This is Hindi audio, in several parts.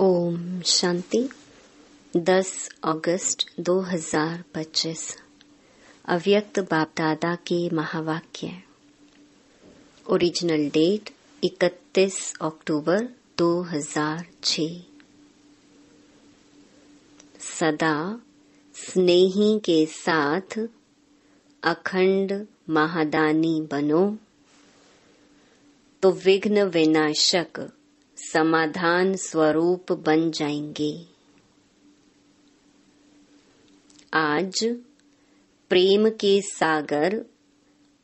ओम शांति। 10 अगस्त 2025 अव्यक्त बाप दादा के महावाक्य। ओरिजिनल डेट 31 अक्टूबर 2006। सदा स्नेही के साथ अखंड महादानी बनो तो विघ्न विनाशक समाधान स्वरूप बन जाएंगे। आज प्रेम के सागर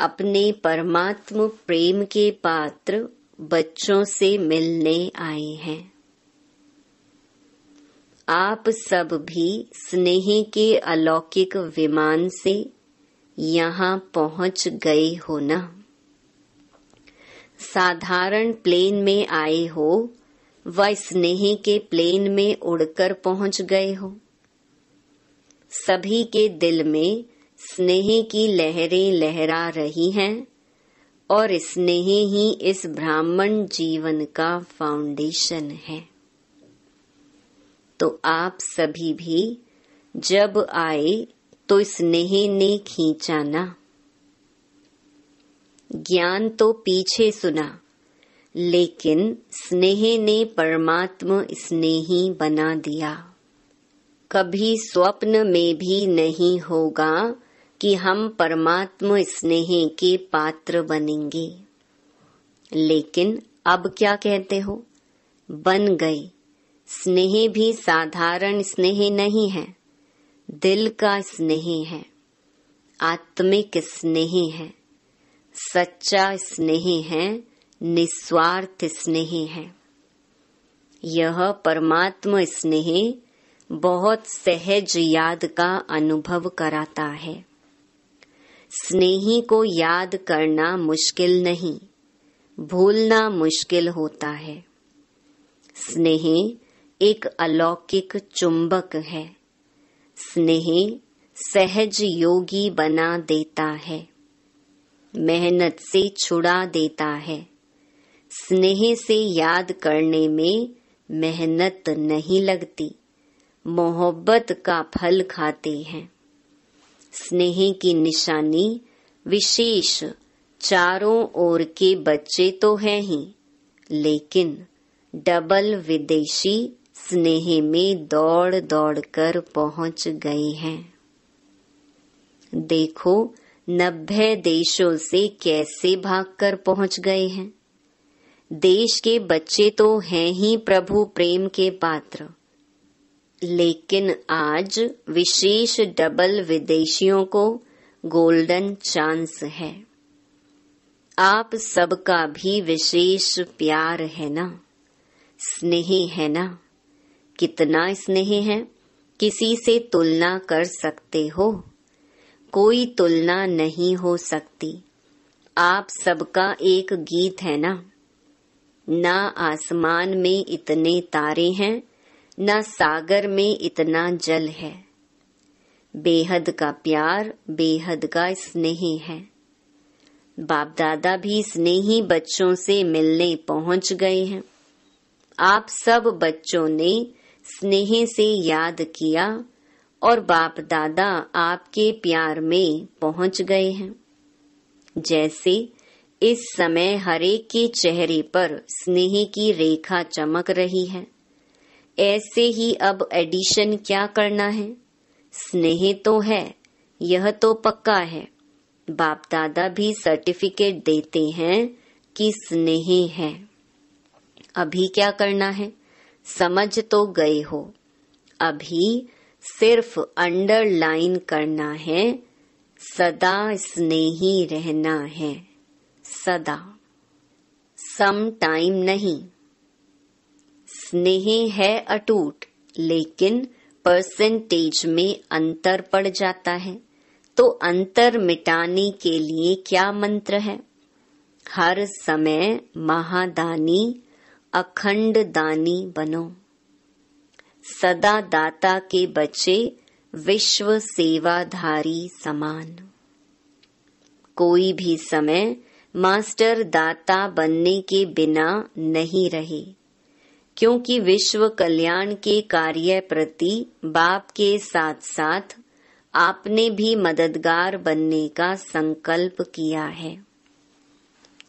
अपने परमात्म प्रेम के पात्र बच्चों से मिलने आए हैं। आप सब भी स्नेह के अलौकिक विमान से यहाँ पहुँच गए हो ना। साधारण प्लेन में आए हो व स्नेह के प्लेन में उड़कर पहुंच गए हो। सभी के दिल में स्नेह की लहरें लहरा रही हैं और स्नेह ही इस ब्राह्मण जीवन का फाउंडेशन है। तो आप सभी भी जब आए तो स्नेह ने खींचा ना। ज्ञान तो पीछे सुना, लेकिन स्नेह ने परमात्म स्नेही बना दिया। कभी स्वप्न में भी नहीं होगा कि हम परमात्म स्नेह के पात्र बनेंगे। लेकिन अब क्या कहते हो, बन गए। स्नेह भी साधारण स्नेह नहीं है, दिल का स्नेह है, आत्मिक स्नेह है, सच्चा स्नेह है, निस्वार्थ स्नेह है। यह परमात्म स्नेह बहुत सहज याद का अनुभव कराता है। स्नेही को याद करना मुश्किल नहीं, भूलना मुश्किल होता है। स्नेह एक अलौकिक चुंबक है। स्नेह सहज योगी बना देता है, मेहनत से छुड़ा देता है। स्नेह से याद करने में मेहनत नहीं लगती, मोहब्बत का फल खाते हैं। स्नेह की निशानी विशेष चारों ओर के बच्चे तो हैं ही, लेकिन डबल विदेशी स्नेह में दौड़ दौड़ कर पहुंच गए हैं। देखो 90 देशों से कैसे भागकर पहुंच गए हैं। देश के बच्चे तो हैं ही प्रभु प्रेम के पात्र, लेकिन आज विशेष डबल विदेशियों को गोल्डन चांस है। आप सबका भी विशेष प्यार है ना, स्नेह है ना। कितना स्नेह है, किसी से तुलना कर सकते हो? कोई तुलना नहीं हो सकती। आप सबका एक गीत है ना। ना आसमान में इतने तारे हैं, ना सागर में इतना जल है। बेहद का प्यार, बेहद का स्नेह है। बाप दादा भी स्नेही बच्चों से मिलने पहुंच गए हैं। आप सब बच्चों ने स्नेह से याद किया और बाप दादा आपके प्यार में पहुंच गए हैं। जैसे इस समय हरेक के चेहरे पर स्नेह की रेखा चमक रही है, ऐसे ही अब एडिशन क्या करना है। स्नेह तो है, यह तो पक्का है। बाप दादा भी सर्टिफिकेट देते हैं कि स्नेह है। अभी क्या करना है, समझ तो गए हो। अभी सिर्फ अंडरलाइन करना है, सदा स्नेही रहना है, सदा, सम टाइम नहीं। स्नेह है अटूट, लेकिन परसेंटेज में अंतर पड़ जाता है। तो अंतर मिटाने के लिए क्या मंत्र है? हर समय महादानी अखंड दानी बनो। सदा दाता के बच्चे विश्व सेवाधारी समान। कोई भी समय मास्टर दाता बनने के बिना नहीं रहे, क्योंकि विश्व कल्याण के कार्य प्रति बाप के साथ साथ आपने भी मददगार बनने का संकल्प किया है।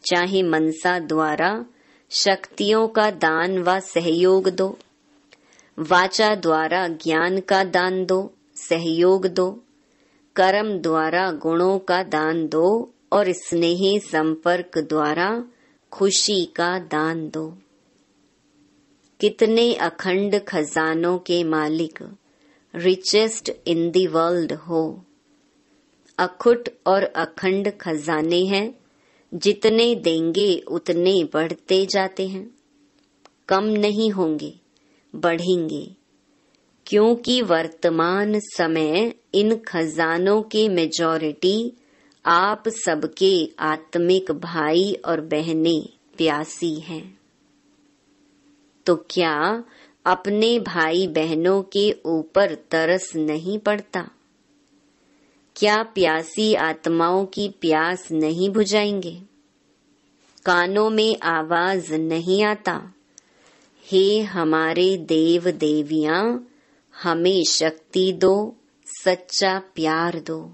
चाहे मनसा द्वारा शक्तियों का दान व सहयोग दो, वाचा द्वारा ज्ञान का दान दो, सहयोग दो, कर्म द्वारा गुणों का दान दो और स्नेह संपर्क द्वारा खुशी का दान दो। कितने अखंड खजानों के मालिक, रिचेस्ट इन दी वर्ल्ड हो। अखुट और अखंड खजाने हैं, जितने देंगे उतने बढ़ते जाते हैं, कम नहीं होंगे, बढ़ेंगे। क्योंकि वर्तमान समय इन खजानों की मेजॉरिटी आप सबके आत्मिक भाई और बहनें प्यासी हैं। तो क्या अपने भाई बहनों के ऊपर तरस नहीं पड़ता? क्या प्यासी आत्माओं की प्यास नहीं बुझाएंगे? कानों में आवाज नहीं आता, हे हमारे देव देवियां, हमें शक्ति दो, सच्चा प्यार दो।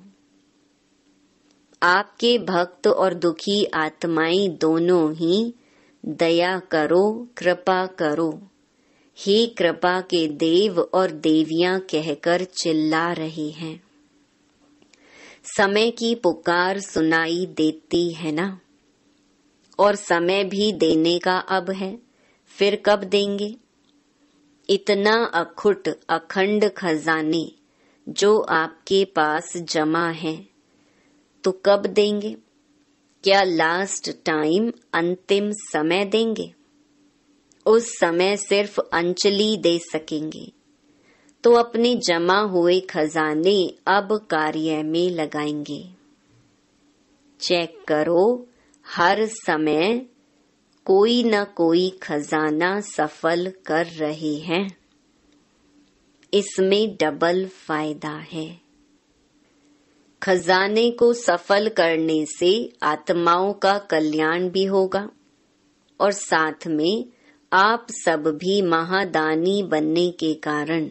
आपके भक्त और दुखी आत्माएं दोनों ही दया करो, कृपा करो, हे कृपा के देव और देवियां कहकर चिल्ला रहे हैं। समय की पुकार सुनाई देती है ना, और समय भी देने का अब है, फिर कब देंगे? इतना अखुट अखंड खजाने जो आपके पास जमा है, तो कब देंगे? क्या लास्ट टाइम अंतिम समय देंगे? उस समय सिर्फ अंजलि दे सकेंगे, तो अपने जमा हुए खजाने अब कार्य में लगाएंगे। चेक करो, हर समय कोई न कोई खजाना सफल कर रहे हैं। इसमें डबल फायदा है। खजाने को सफल करने से आत्माओं का कल्याण भी होगा और साथ में आप सब भी महादानी बनने के कारण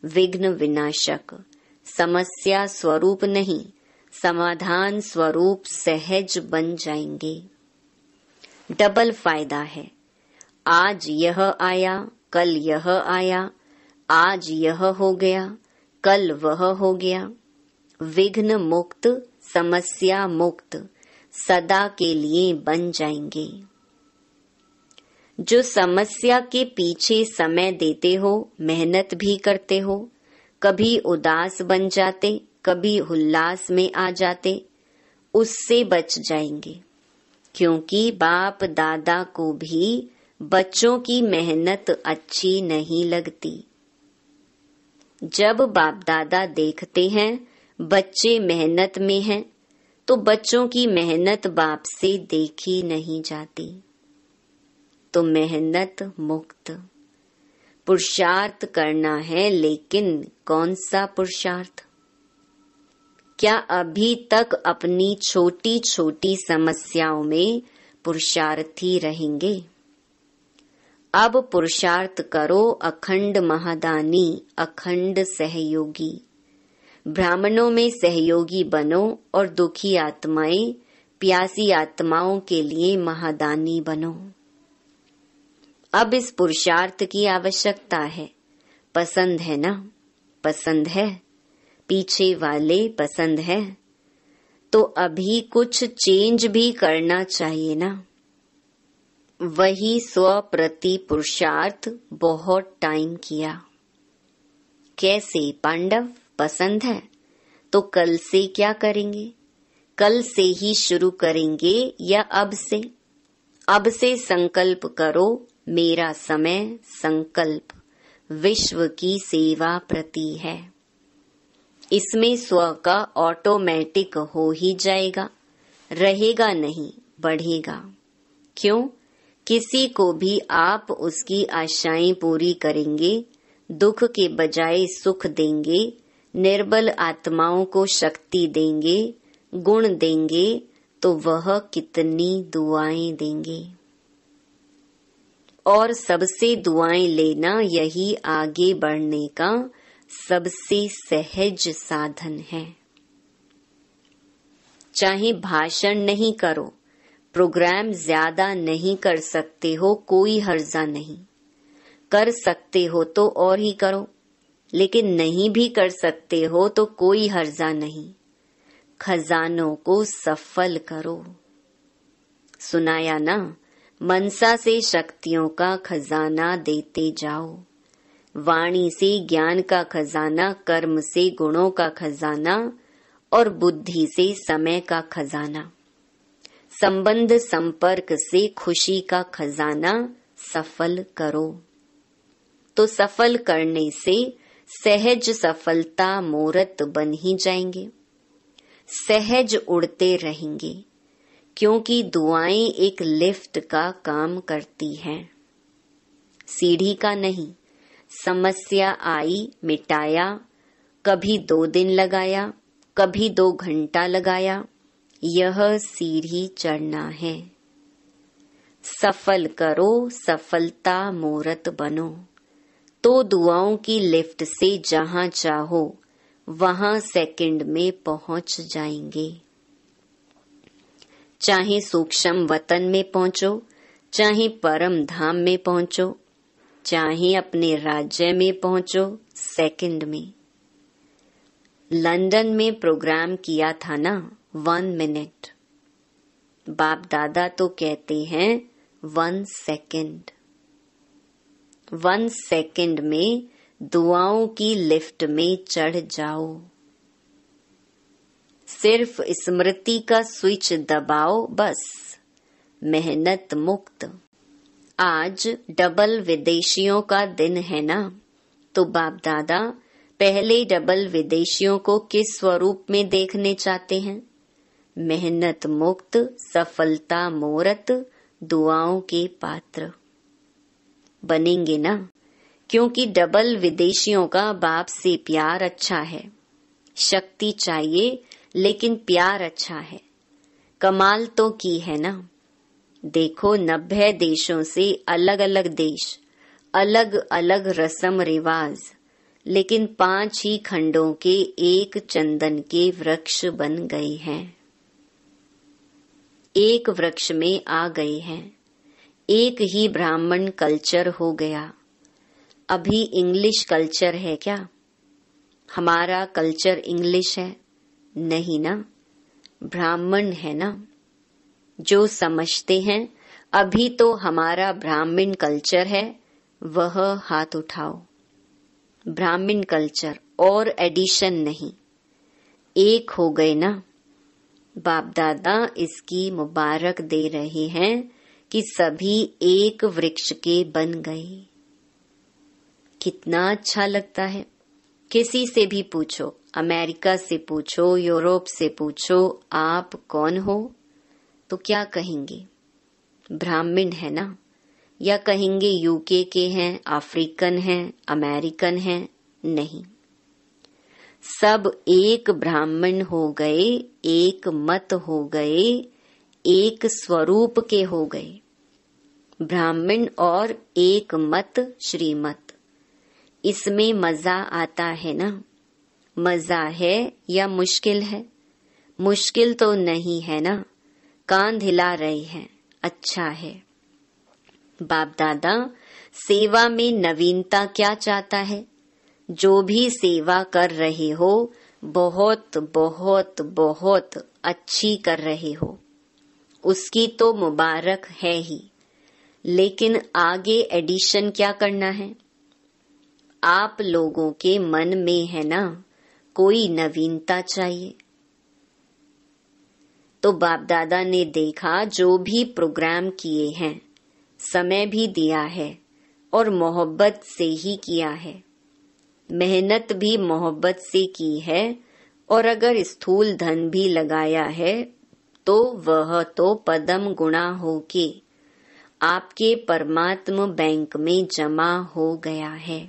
विघ्न विनाशक, समस्या स्वरूप नहीं, समाधान स्वरूप सहज बन जाएंगे। डबल फायदा है। आज यह आया, कल यह आया, आज यह हो गया, कल वह हो गया। विघ्न मुक्त, समस्या मुक्त सदा के लिए बन जाएंगे। जो समस्या के पीछे समय देते हो, मेहनत भी करते हो, कभी उदास बन जाते, कभी उल्लास में आ जाते, उससे बच जाएंगे। क्योंकि बाप दादा को भी बच्चों की मेहनत अच्छी नहीं लगती। जब बाप दादा देखते हैं बच्चे मेहनत में हैं, तो बच्चों की मेहनत बाप से देखी नहीं जाती। तो मेहनत मुक्त पुरुषार्थ करना है, लेकिन कौन सा पुरुषार्थ? क्या अभी तक अपनी छोटी छोटी समस्याओं में पुरुषार्थी रहेंगे? अब पुरुषार्थ करो, अखंड महादानी, अखंड सहयोगी। ब्राह्मणों में सहयोगी बनो और दुखी आत्माएं, प्यासी आत्माओं के लिए महादानी बनो। अब इस पुरुषार्थ की आवश्यकता है। पसंद है ना? पसंद है? पीछे वाले पसंद है? तो अभी कुछ चेंज भी करना चाहिए ना। वही स्व प्रति पुरुषार्थ बहुत टाइम किया। कैसे पांडव? पसंद है तो कल से क्या करेंगे? कल से ही शुरू करेंगे या अब से? अब से संकल्प करो, मेरा समय संकल्प विश्व की सेवा प्रति है। इसमें स्व का ऑटोमेटिक हो ही जाएगा, रहेगा नहीं, बढ़ेगा। क्यों? किसी को भी आप उसकी आशाएं पूरी करेंगे, दुख के बजाय सुख देंगे, निर्बल आत्माओं को शक्ति देंगे, गुण देंगे, तो वह कितनी दुआएं देंगे। और सबसे दुआएं लेना यही आगे बढ़ने का सबसे सहज साधन है। चाहे भाषण नहीं करो, प्रोग्राम ज्यादा नहीं कर सकते हो, कोई हर्जा नहीं। कर सकते हो तो और ही करो, लेकिन नहीं भी कर सकते हो तो कोई हर्जा नहीं। खजानों को सफल करो। सुनाया ना, मनसा से शक्तियों का खजाना देते जाओ। वाणी से ज्ञान का खजाना, कर्म से गुणों का खजाना और बुद्धि से समय का खजाना। संबंध संपर्क से खुशी का खजाना सफल करो। तो सफल करने से सहज सफलता मूर्त बन ही जाएंगे, सहज उड़ते रहेंगे, क्योंकि दुआएं एक लिफ्ट का काम करती हैं, सीढ़ी का नहीं। समस्या आई, मिटाया, कभी 2 दिन लगाया, कभी 2 घंटा लगाया, यह सीढ़ी चढ़ना है। सफल करो, सफलता मूर्त बनो, तो दुआओं की लिफ्ट से जहां चाहो वहां सेकंड में पहुंच जाएंगे। चाहे सूक्ष्म वतन में पहुंचो, चाहे परम धाम में पहुंचो, चाहे अपने राज्य में पहुंचो, सेकंड में। लंदन में प्रोग्राम किया था ना 1 मिनट, बाप दादा तो कहते हैं 1 सेकंड। 1 सेकंड में दुआओं की लिफ्ट में चढ़ जाओ। सिर्फ स्मृति का स्विच दबाओ, बस मेहनत मुक्त। आज डबल विदेशियों का दिन है ना, तो बाप दादा पहले डबल विदेशियों को किस स्वरूप में देखने चाहते हैं? मेहनत मुक्त, सफलता मूर्त, दुआओं के पात्र बनेंगे ना, क्योंकि डबल विदेशियों का बाप से प्यार अच्छा है। शक्ति चाहिए लेकिन प्यार अच्छा है। कमाल तो की है ना। देखो 90 देशों से अलग अलग देश, अलग अलग रस्म रिवाज, लेकिन 5 ही खंडों के एक चंदन के वृक्ष बन गए हैं, एक वृक्ष में आ गए हैं। एक ही ब्राह्मण कल्चर हो गया। अभी इंग्लिश कल्चर है क्या? हमारा कल्चर इंग्लिश है? नहीं ना, ब्राह्मण है ना। जो समझते हैं अभी तो हमारा ब्राह्मण कल्चर है, वह हाथ उठाओ। ब्राह्मण कल्चर और एडिशन नहीं, एक हो गए ना। बाप दादा इसकी मुबारक दे रहे हैं कि सभी एक वृक्ष के बन गए। कितना अच्छा लगता है। किसी से भी पूछो, अमेरिका से पूछो, यूरोप से पूछो, आप कौन हो, तो क्या कहेंगे? ब्राह्मण है ना। या कहेंगे यूके के हैं, अफ्रीकन हैं, अमेरिकन हैं? नहीं, सब एक ब्राह्मण हो गए, एक मत हो गए, एक स्वरूप के हो गए। ब्राह्मण और एक मत श्रीमत, इसमें मजा आता है ना। मजा है या मुश्किल है? मुश्किल तो नहीं है ना। कान हिला रहे हैं, अच्छा है। बाप दादा सेवा में नवीनता क्या चाहता है? जो भी सेवा कर रहे हो बहुत बहुत बहुत अच्छी कर रहे हो, उसकी तो मुबारक है ही, लेकिन आगे एडिशन क्या करना है? आप लोगों के मन में है ना कोई नवीनता चाहिए। तो बाप दादा ने देखा जो भी प्रोग्राम किए हैं, समय भी दिया है और मोहब्बत से ही किया है, मेहनत भी मोहब्बत से की है, और अगर स्थूल धन भी लगाया है तो वह तो पदम गुणा होके आपके परमात्मा बैंक में जमा हो गया है।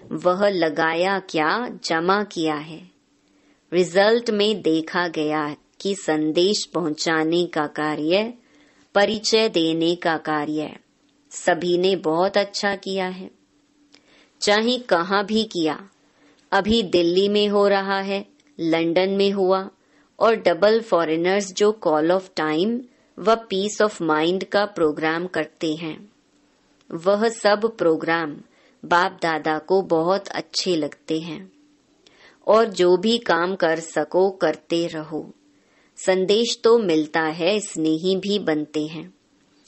वह लगाया क्या, जमा किया है। रिजल्ट में देखा गया कि संदेश पहुंचाने का कार्य, परिचय देने का कार्य, सभी ने बहुत अच्छा किया है, चाहे कहाँ भी किया। अभी दिल्ली में हो रहा है, लंदन में हुआ, और डबल फॉरेनर्स जो कॉल ऑफ टाइम व पीस ऑफ माइंड का प्रोग्राम करते हैं, वह सब प्रोग्राम बाप दादा को बहुत अच्छे लगते हैं। और जो भी काम कर सको करते रहो। संदेश तो मिलता है, स्नेही भी बनते हैं,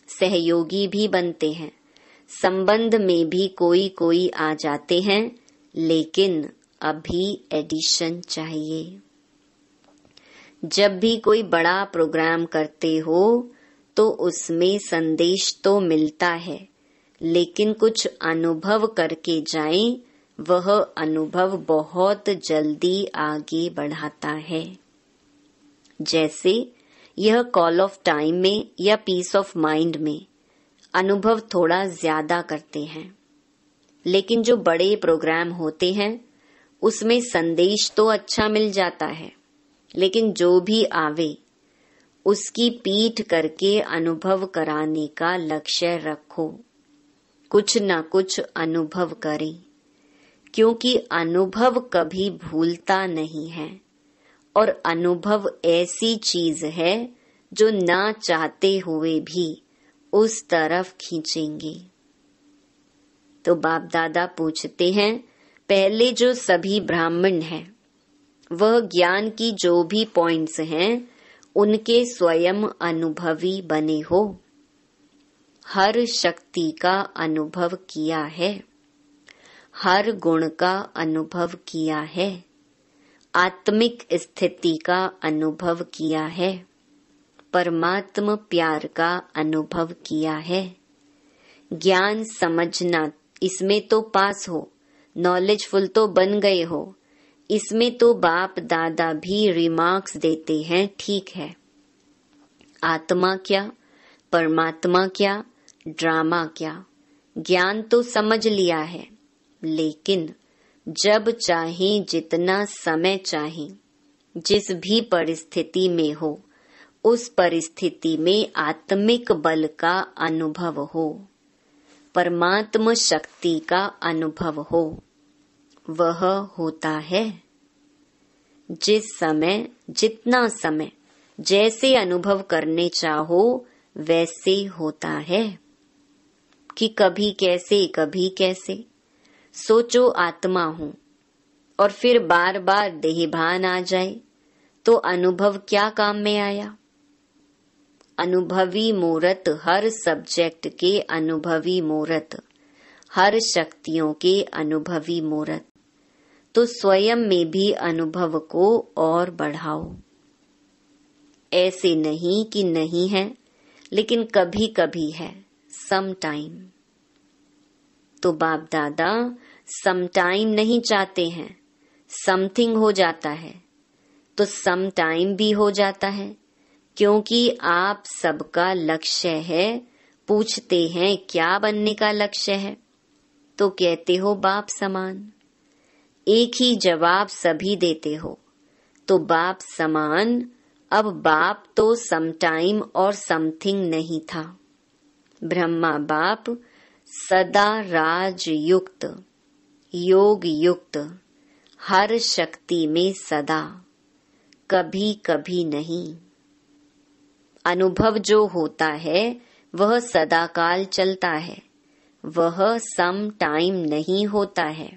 सहयोगी भी बनते हैं, संबंध में भी कोई कोई आ जाते हैं, लेकिन अभी एडिशन चाहिए। जब भी कोई बड़ा प्रोग्राम करते हो तो उसमें संदेश तो मिलता है, लेकिन कुछ अनुभव करके जाएं, वह अनुभव बहुत जल्दी आगे बढ़ाता है। जैसे यह कॉल ऑफ टाइम में या पीस ऑफ माइंड में अनुभव थोड़ा ज्यादा करते हैं, लेकिन जो बड़े प्रोग्राम होते हैं उसमें संदेश तो अच्छा मिल जाता है, लेकिन जो भी आवे उसकी पीठ करके अनुभव कराने का लक्ष्य रखो। कुछ न कुछ अनुभव करें, क्योंकि अनुभव कभी भूलता नहीं है, और अनुभव ऐसी चीज है जो ना चाहते हुए भी उस तरफ खींचेंगे। तो बाप दादा पूछते हैं, पहले जो सभी ब्राह्मण हैं, वह ज्ञान की जो भी पॉइंट्स हैं उनके स्वयं अनुभवी बने हो। हर शक्ति का अनुभव किया है, हर गुण का अनुभव किया है, आत्मिक स्थिति का अनुभव किया है, परमात्मा प्यार का अनुभव किया है। ज्ञान समझना, इसमें तो पास हो, नॉलेजफुल तो बन गए हो, इसमें तो बाप दादा भी रिमार्क्स देते हैं, ठीक है। आत्मा क्या, परमात्मा क्या, ड्रामा क्या, ज्ञान तो समझ लिया है, लेकिन जब चाहे, जितना समय चाहे, जिस भी परिस्थिति में हो, उस परिस्थिति में आत्मिक बल का अनुभव हो, परमात्मा शक्ति का अनुभव हो, वह होता है। जिस समय, जितना समय, जैसे अनुभव करने चाहो वैसे होता है। कि कभी कैसे कभी कैसे सोचो आत्मा हूँ और फिर बार बार देहभान आ जाए तो अनुभव क्या काम में आया। अनुभवी मूर्त, हर सब्जेक्ट के अनुभवी मूर्त, हर शक्तियों के अनुभवी मूर्त। तो स्वयं में भी अनुभव को और बढ़ाओ। ऐसे नहीं कि नहीं है, लेकिन कभी कभी है, सम टाइम। तो बाप दादा सम टाइम नहीं चाहते हैं, समथिंग हो जाता है तो सम टाइम भी हो जाता है, क्योंकि आप सबका लक्ष्य है। पूछते हैं क्या बनने का लक्ष्य है, तो कहते हो बाप समान। एक ही जवाब सभी देते हो, तो बाप समान। अब बाप तो सम टाइम और समथिंग नहीं था। ब्रह्मा बाप सदा राजयुक्त, योग युक्त, हर शक्ति में सदा, कभी कभी नहीं। अनुभव जो होता है वह सदाकाल चलता है, वह सम टाइम नहीं होता है।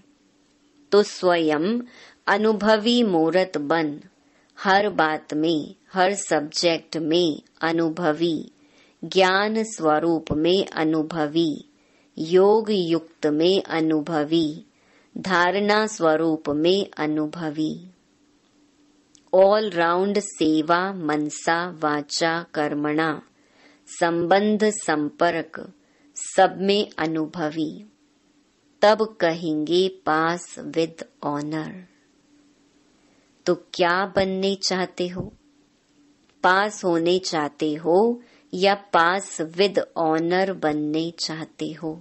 तो स्वयं अनुभवी मूर्त बन, हर बात में, हर सब्जेक्ट में अनुभवी, ज्ञान स्वरूप में अनुभवी, योग युक्त में अनुभवी, धारणा स्वरूप में अनुभवी। ऑल राउंड सेवा मनसा वाचा कर्मणा, संबंध संपर्क सब में अनुभवी, तब कहेंगे पास विद ऑनर। तो क्या बनने चाहते हो? पास होने चाहते हो या पास विद ऑनर बनने चाहते हो?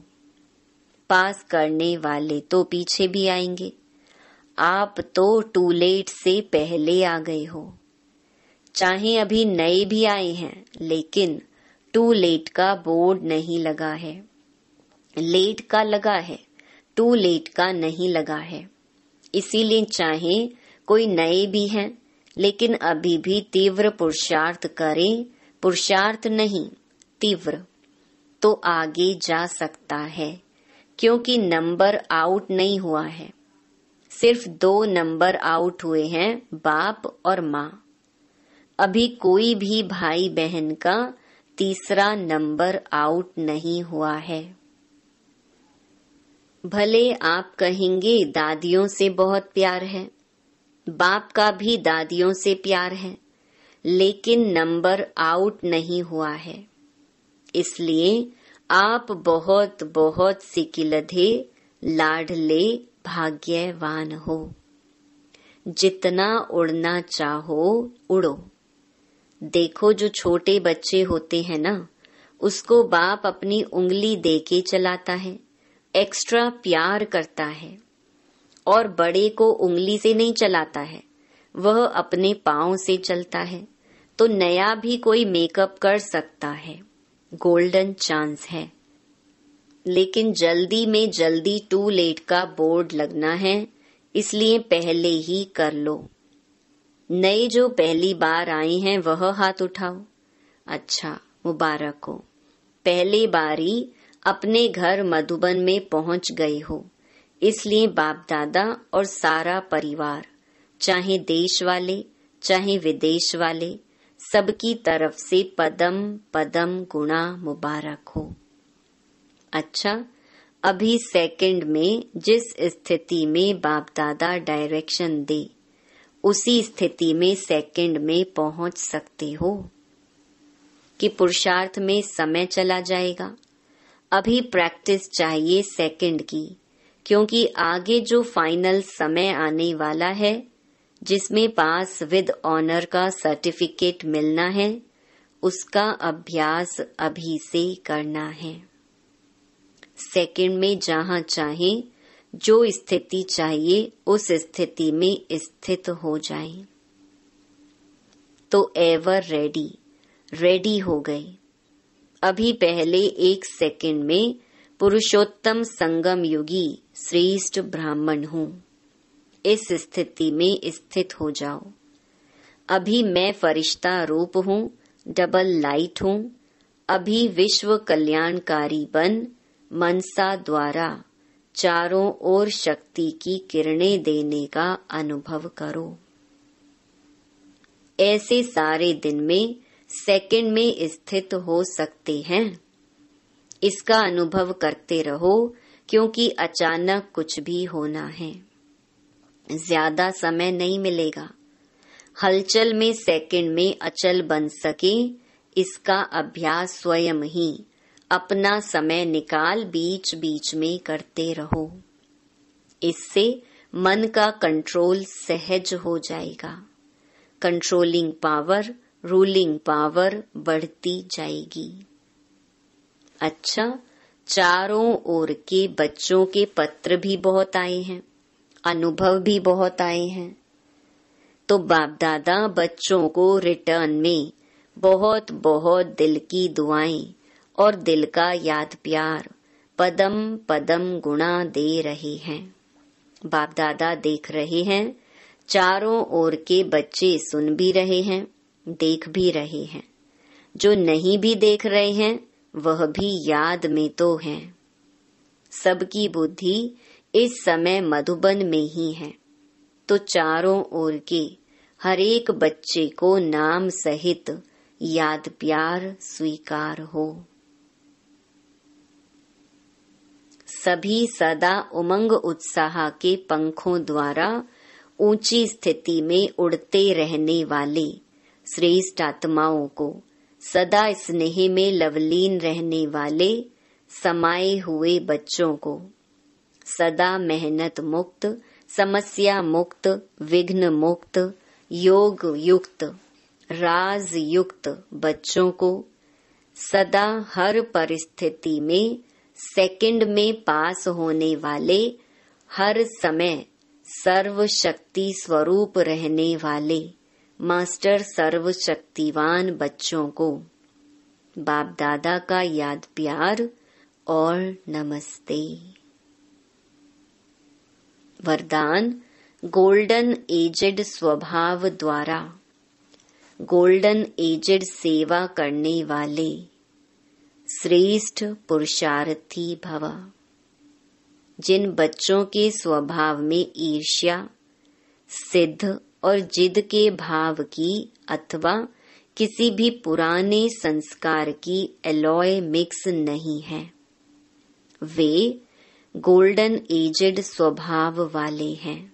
पास करने वाले तो पीछे भी आएंगे, आप तो टू लेट से पहले आ गए हो। चाहे अभी नए भी आए हैं, लेकिन टू लेट का बोर्ड नहीं लगा है। लेट का लगा है, टू लेट का नहीं लगा है। इसीलिए चाहे कोई नए भी हैं, लेकिन अभी भी तीव्र पुरुषार्थ करें, पुरुषार्थ नहीं तीव्र, तो आगे जा सकता है। क्योंकि नंबर आउट नहीं हुआ है, सिर्फ 2 नंबर आउट हुए हैं, बाप और माँ। अभी कोई भी भाई बहन का तीसरा नंबर आउट नहीं हुआ है। भले आप कहेंगे दादियों से बहुत प्यार है, बाप का भी दादियों से प्यार है, लेकिन नंबर आउट नहीं हुआ है। इसलिए आप बहुत बहुत सिकिलधे, लाडले, भाग्यवान हो। जितना उड़ना चाहो उड़ो। देखो जो छोटे बच्चे होते हैं ना, उसको बाप अपनी उंगली देके चलाता है, एक्स्ट्रा प्यार करता है। और बड़े को उंगली से नहीं चलाता है, वह अपने पाँव से चलता है। तो नया भी कोई मेकअप कर सकता है, गोल्डन चांस है। लेकिन जल्दी में जल्दी टू लेट का बोर्ड लगना है, इसलिए पहले ही कर लो। नए जो पहली बार आए हैं वह हाथ उठाओ। अच्छा, मुबारक हो, पहली बारी अपने घर मधुबन में पहुंच गए हो। इसलिए बाप दादा और सारा परिवार, चाहे देश वाले चाहे विदेश वाले, सबकी तरफ से पदम पदम गुणा मुबारक हो। अच्छा, अभी सेकंड में जिस स्थिति में बाप दादा डायरेक्शन दे, उसी स्थिति में सेकंड में पहुंच सकते हो कि पुरुषार्थ में समय चला जाएगा। अभी प्रैक्टिस चाहिए सेकंड की, क्योंकि आगे जो फाइनल समय आने वाला है, जिसमें पास विद ऑनर का सर्टिफिकेट मिलना है, उसका अभ्यास अभी से करना है। सेकंड में जहां चाहे, जो स्थिति चाहिए उस स्थिति में स्थित हो जाएं। तो एवर रेडी, रेडी हो गए। अभी पहले 1 सेकंड में पुरुषोत्तम संगम युगी श्रेष्ठ ब्राह्मण हूँ, इस स्थिति में स्थित हो जाओ। अभी मैं फरिश्ता रूप हूँ, डबल लाइट हूँ। अभी विश्व कल्याणकारी बन मनसा द्वारा चारों ओर शक्ति की किरणें देने का अनुभव करो। ऐसे सारे दिन में सेकंड में स्थित हो सकते हैं। इसका अनुभव करते रहो, क्योंकि अचानक कुछ भी होना है, ज्यादा समय नहीं मिलेगा। हलचल में सेकंड में अचल बन सके, इसका अभ्यास स्वयं ही अपना समय निकाल बीच बीच में करते रहो। इससे मन का कंट्रोल सहज हो जाएगा। कंट्रोलिंग पावर, रूलिंग पावर बढ़ती जाएगी। अच्छा, चारों ओर के बच्चों के पत्र भी बहुत आए हैं, अनुभव भी बहुत आए हैं। तो बाप दादा बच्चों को रिटर्न में बहुत बहुत दिल की दुआएं और दिल का याद प्यार पदम पदम गुणा दे रहे हैं। बाप दादा देख रहे हैं, चारों ओर के बच्चे सुन भी रहे हैं, देख भी रहे हैं। जो नहीं भी देख रहे हैं वह भी याद में तो हैं। सबकी बुद्धि इस समय मधुबन में ही है। तो चारों ओर के हर एक बच्चे को नाम सहित याद प्यार स्वीकार हो। सभी सदा उमंग उत्साह के पंखों द्वारा ऊंची स्थिति में उड़ते रहने वाले श्रेष्ठ आत्माओं को, सदा स्नेह में लवलीन रहने वाले समाये हुए बच्चों को, सदा मेहनत मुक्त, समस्या मुक्त, विघ्न मुक्त, योग युक्त, राज युक्त बच्चों को, सदा हर परिस्थिति में सेकंड में पास होने वाले, हर समय सर्वशक्ति स्वरूप रहने वाले मास्टर सर्वशक्तिवान बच्चों को बाप दादा का याद प्यार और नमस्ते। वरदान गोल्डन एजेड स्वभाव द्वारा गोल्डन एजेड सेवा करने वाले श्रेष्ठ पुरुषार्थी भव। जिन बच्चों के स्वभाव में ईर्ष्या, सिद्ध और जिद के भाव की अथवा किसी भी पुराने संस्कार की एलॉय मिक्स नहीं है, वे गोल्डन एजेड स्वभाव वाले हैं।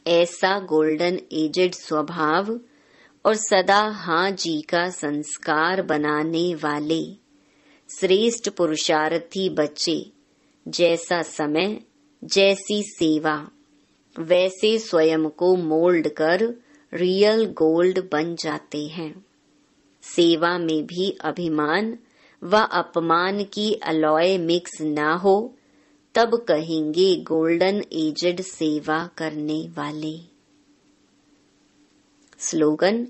ऐसा गोल्डन एजेड स्वभाव और सदा हाँ जी का संस्कार बनाने वाले श्रेष्ठ पुरुषार्थी बच्चे जैसा समय, जैसी सेवा, वैसे स्वयं को मोल्ड कर रियल गोल्ड बन जाते हैं। सेवा में भी अभिमान व अपमान की अलॉय मिक्स ना हो, तब कहेंगे गोल्डन एजेड सेवा करने वाले। स्लोगन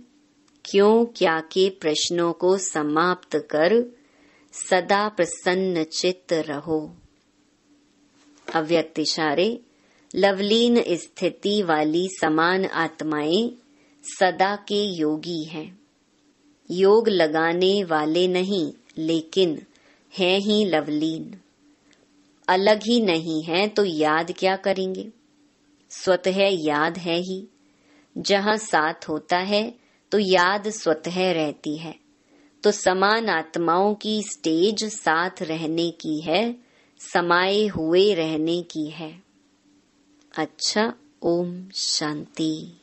क्यों क्या के प्रश्नों को समाप्त कर सदा प्रसन्न चित्त रहो। अव्यक्त इशारे लवलीन स्थिति वाली समान आत्माएं सदा के योगी हैं। योग लगाने वाले नहीं, लेकिन हैं ही लवलीन। अलग ही नहीं है तो याद क्या करेंगे? स्वतः याद है ही। जहाँ साथ होता है तो याद स्वतः रहती है। तो समान आत्माओं की स्टेज साथ रहने की है, समाये हुए रहने की है। अच्छा, ओम शांति।